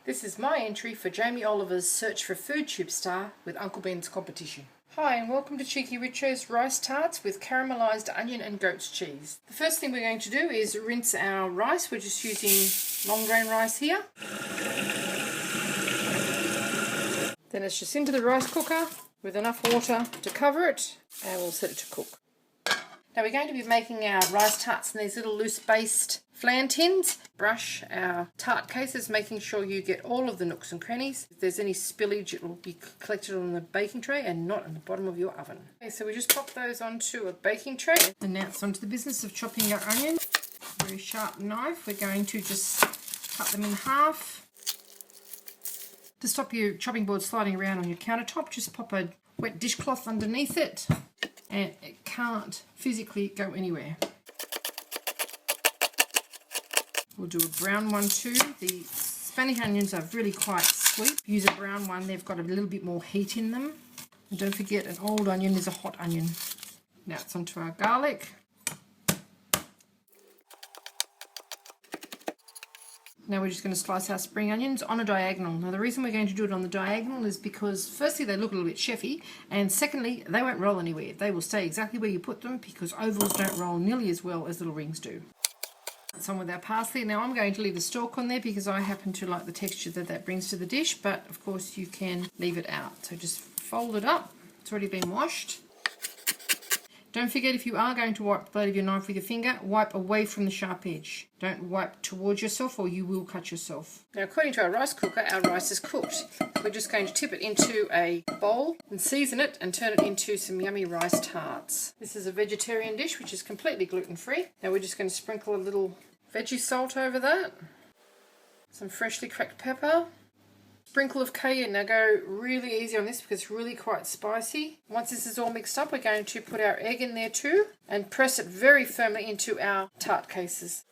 This is my entry for Jamie Oliver's Search for Food Tube Star with Uncle Ben's competition. Hi and welcome to cheekyricho's Rice Tarts with caramelized onion and goat's cheese. The first thing we're going to do is rinse our rice. We're just using long grain rice here. Then it's just into the rice cooker with enough water to cover it, and we'll set it to cook. Now we're going to be making our rice tarts in these little loose based flan tins. Brush our tart cases, making sure you get all of the nooks and crannies. If there's any spillage, it will be collected on the baking tray and not on the bottom of your oven. Okay, so we just pop those onto a baking tray. And now it's onto the business of chopping our onions. Very sharp knife. We're going to just cut them in half. To stop your chopping board sliding around on your countertop, just pop a wet dishcloth underneath it, and it can't physically go anywhere. We'll do a brown one too. The Spanish onions are really quite sweet. Use a brown one, they've got a little bit more heat in them. And don't forget, an old onion is a hot onion. Now it's onto our garlic. Now we're just going to slice our spring onions on a diagonal. Now the reason we're going to do it on the diagonal is because firstly they look a little bit chefy, and secondly they won't roll anywhere. They will stay exactly where you put them because ovals don't roll nearly as well as little rings do. It's on with our parsley. Now I'm going to leave the stalk on there because I happen to like the texture that brings to the dish, but of course you can leave it out. So just fold it up. It's already been washed. Don't forget, if you are going to wipe the blade of your knife with your finger, wipe away from the sharp edge. Don't wipe towards yourself or you will cut yourself. Now according to our rice cooker, our rice is cooked. We're just going to tip it into a bowl and season it and turn it into some yummy rice tarts. This is a vegetarian dish which is completely gluten-free. Now we're just going to sprinkle a little veggie salt over that. Some freshly cracked pepper. Sprinkle of cayenne. Now go really easy on this because it's really quite spicy. Once this is all mixed up, we're going to put our egg in there too and press it very firmly into our tart cases.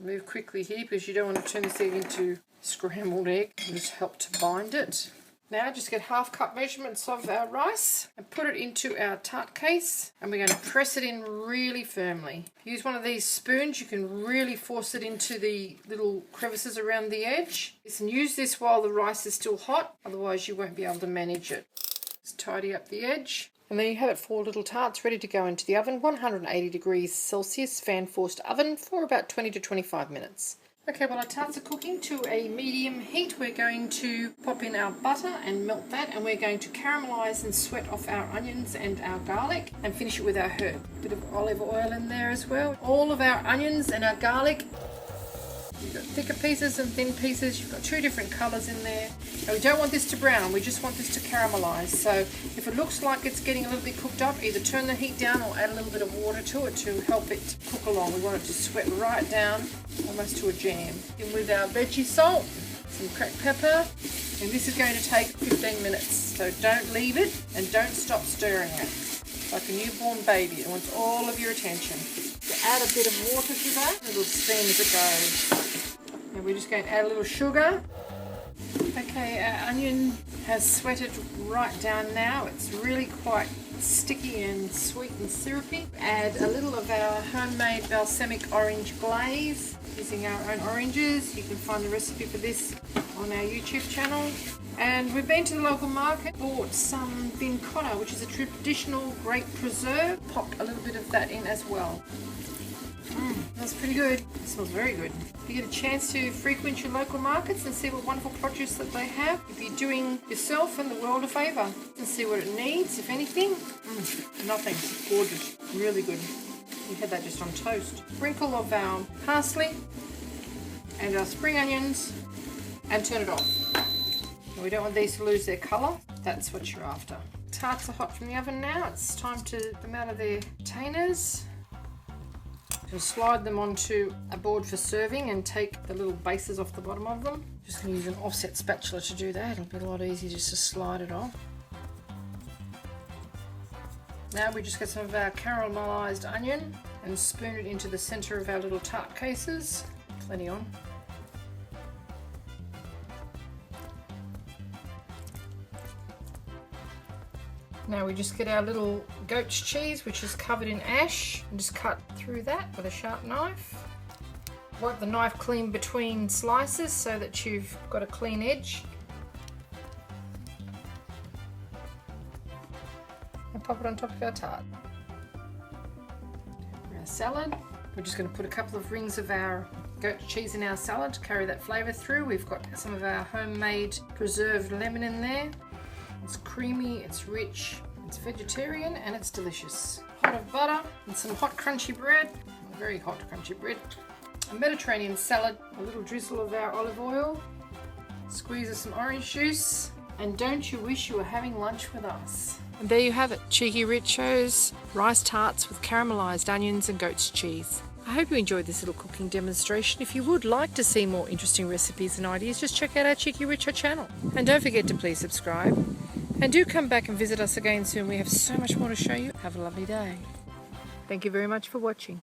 Move quickly here because you don't want to turn this egg into scrambled egg. Just help to bind it. Now just get half cup measurements of our rice and put it into our tart case, and we're going to press it in really firmly. Use one of these spoons. You can really force it into the little crevices around the edge. And use this while the rice is still hot, otherwise you won't be able to manage it. Just tidy up the edge. And there you have it, 4 little tarts ready to go into the oven, 180 degrees Celsius fan forced oven for about 20 to 25 minutes. Okay, while our tarts are cooking to a medium heat, we're going to pop in our butter and melt that, and we're going to caramelize and sweat off our onions and our garlic and finish it with our herb. A bit of olive oil in there as well. All of our onions and our garlic. You've got thicker pieces and thin pieces. You've got 2 different colours in there. And we don't want this to brown, we just want this to caramelize. So if it looks like it's getting a little bit cooked up, either turn the heat down or add a little bit of water to it to help it cook along. We want it to sweat right down, almost to a jam. In with our veggie salt, some cracked pepper, and this is going to take 15 minutes. So don't leave it and don't stop stirring it. Like a newborn baby, it wants all of your attention. You add a bit of water to that, it'll steam as it goes. And we're just going to add a little sugar. Okay, our onion has sweated right down now. It's really quite sticky and sweet and syrupy. Add a little of our homemade balsamic orange glaze using our own oranges. You can find the recipe for this on our YouTube channel. And we've been to the local market, bought some Vincotta, which is a traditional grape preserve. Popped a little bit of that in as well. That's pretty good. It smells very good. If you get a chance to frequent your local markets and see what wonderful produce that they have, if you're doing yourself and the world a favour, and see what it needs, if anything. Nothing. Gorgeous. Really good. We had that just on toast. Sprinkle of our parsley and our spring onions and turn it off. We don't want these to lose their colour. That's what you're after. Tarts are hot from the oven now. It's time to get them out of their containers. And slide them onto a board for serving and take the little bases off the bottom of them. Just going to use an offset spatula to do that. It'll be a lot easier just to slide it off. Now we just get some of our caramelized onion and spoon it into the centre of our little tart cases. Plenty on. Now we just get our little goat's cheese, which is covered in ash, and just cut through that with a sharp knife. Wipe the knife clean between slices so that you've got a clean edge. And pop it on top of our tart. For our salad, we're just going to put a couple of rings of our goat cheese in our salad to carry that flavour through. We've got some of our homemade preserved lemon in there. It's creamy, it's rich, it's vegetarian, and it's delicious. Pot of butter and some hot crunchy bread, very hot crunchy bread. A Mediterranean salad, a little drizzle of our olive oil, squeeze of some orange juice, and don't you wish you were having lunch with us? And there you have it, cheekyricho's rice tarts with caramelised onions and goat's cheese. I hope you enjoyed this little cooking demonstration. If you would like to see more interesting recipes and ideas, just check out our Cheeky Richo channel. And don't forget to please subscribe. And do come back and visit us again soon. We have so much more to show you. Have a lovely day. Thank you very much for watching.